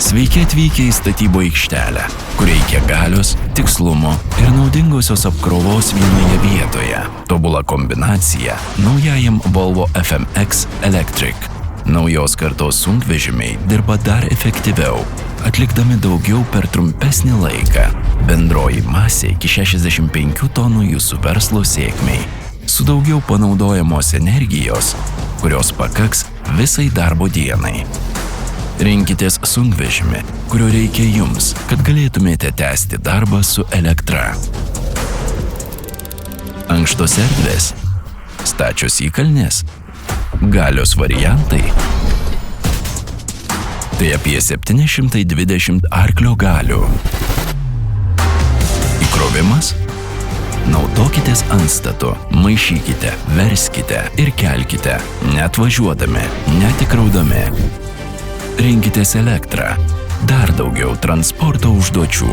Sveiki atvykę į statybų aikštelę, kur reikia galios, tikslumo ir naudingosios apkrovos vienoje vietoje. Tobula kombinacija naujajam Volvo FMX Electric. Naujos kartos sunkvežimiai dirba dar efektyviau, atlikdami daugiau per trumpesnį laiką. Bendroji masė iki 65 tonų jūsų verslo sėkmei. Su daugiau panaudojamos energijos, kurios pakaks visai darbo dienai. Rinkitės sunkvežimį, kurio reikia jums, kad galėtumėte tęsti darbą su elektra. Ankštos erdvės, stačios įkalnės, galios variantai. Tai apie 720 arklio galių. Įkrovimas? Naudokitės antstatu, maišykite, verskite ir kelkite, net važiuodami, net įkraudami. Rinkitės elektrą, dar daugiau transporto užduočių.